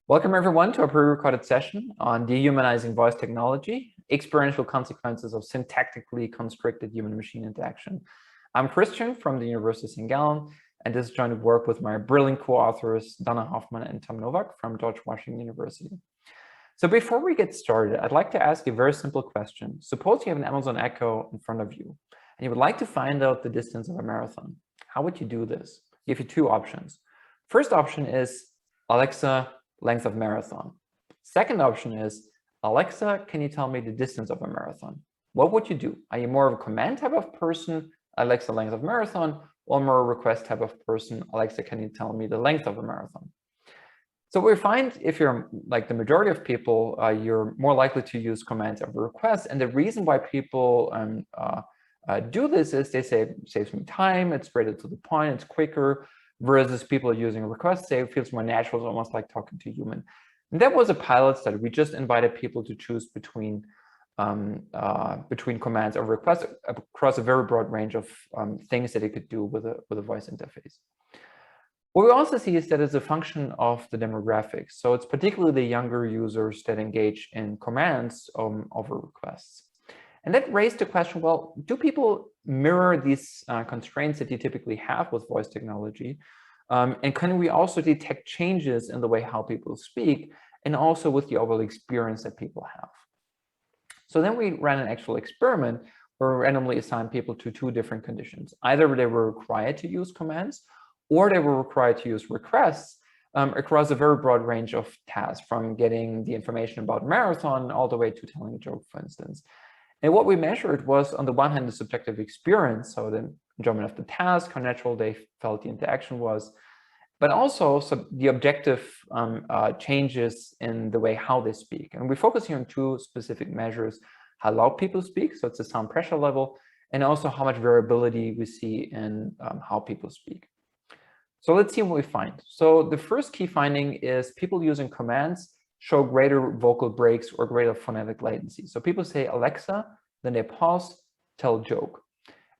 Welcome everyone to a pre-recorded session on dehumanizing voice technology, experiential consequences of syntactically constricted human-machine interaction. I'm Christian from the University of St. Gallen, and this is joint work with my brilliant co-authors, Dana Hoffman and Tom Novak from George Washington University. So before we get started, I'd like to ask you a very simple question. Suppose you have an Amazon Echo in front of you, and you would like to find out the distance of a marathon. How would you do this? I'll give you two options. First option is, Alexa, length of marathon. Second option is, Alexa, can you tell me the distance of a marathon? What would you do? Are you more of a command type of person, Alexa, length of marathon, or more a request type of person, Alexa, can you tell me the length of a marathon? So we find if you're like the majority of people, you're more likely to use commands over requests. And the reason why people do this is they say it saves me time, it's straight to the point, it's quicker, versus people using requests say it feels more natural, it's almost like talking to a human. And that was a pilot study. We just invited people to choose between commands or requests across a very broad range of things that it could do with a voice interface. What we also see is that it's a function of the demographics. So it's particularly the younger users that engage in commands over requests. And that raised the question, well, do people mirror these constraints that you typically have with voice technology? And can we also detect changes in the way how people speak and also with the overall experience that people have? So then we ran an actual experiment where we randomly assigned people to two different conditions. Either they were required to use commands or they were required to use requests across a very broad range of tasks, from getting the information about marathon all the way to telling a joke, for instance. And what we measured was, on the one hand, the subjective experience, so the enjoyment of the task, how natural they felt the interaction was, but also the objective changes in the way how they speak. And we focus here on two specific measures: how loud people speak, so it's the sound pressure level, and also how much variability we see in how people speak. So let's see what we find. So the first key finding is people using commands show greater vocal breaks or greater phonetic latency. So people say Alexa, then they pause, tell a joke.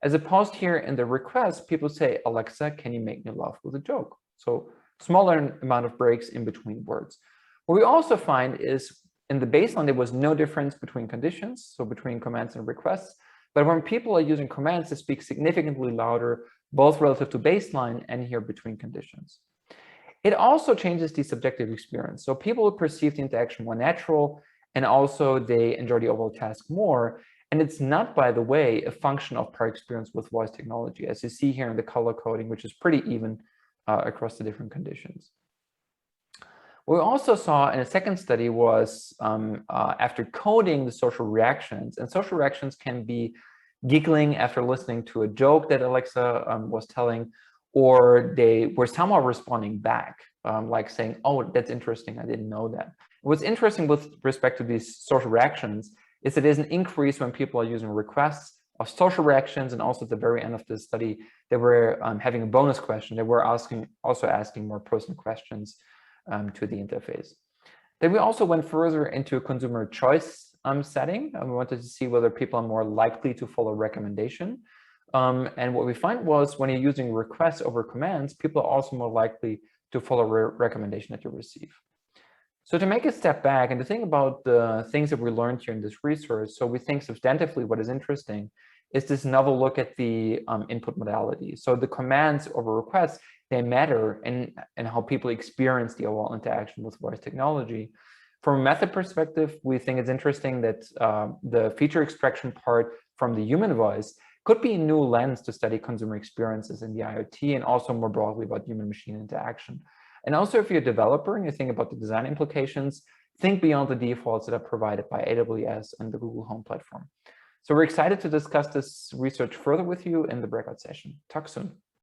As opposed here in the request, people say, Alexa, can you make me laugh with a joke? So smaller amount of breaks in between words. What we also find is in the baseline, there was no difference between conditions, so between commands and requests. But when people are using commands, they speak significantly louder, both relative to baseline and here between conditions. It also changes the subjective experience. So people perceive the interaction more natural, and also they enjoy the overall task more. And it's not, by the way, a function of prior experience with voice technology, as you see here in the color coding, which is pretty even across the different conditions. What we also saw in a second study was after coding the social reactions, and social reactions can be giggling after listening to a joke that Alexa was telling, or they were somehow responding back, like saying, oh, that's interesting, I didn't know that. What's interesting with respect to these social reactions is that there's an increase when people are using requests of social reactions, and also at the very end of the study, they were having a bonus question. They were also asking more personal questions to the interface. Then we also went further into a consumer choice setting, and we wanted to see whether people are more likely to follow recommendation. And what we find was when you're using requests over commands, people are also more likely to follow recommendation that you receive. So to make a step back and to think about the things that we learned here in this research, so we think substantively what is interesting is this novel look at the input modality. So the commands over requests, they matter in how people experience the overall interaction with voice technology. From a method perspective, we think it's interesting that the feature extraction part from the human voice could be a new lens to study consumer experiences in the IoT, and also more broadly about human-machine interaction. And also, if you're a developer and you think about the design implications, think beyond the defaults that are provided by AWS and the Google Home platform. So we're excited to discuss this research further with you in the breakout session. Talk soon.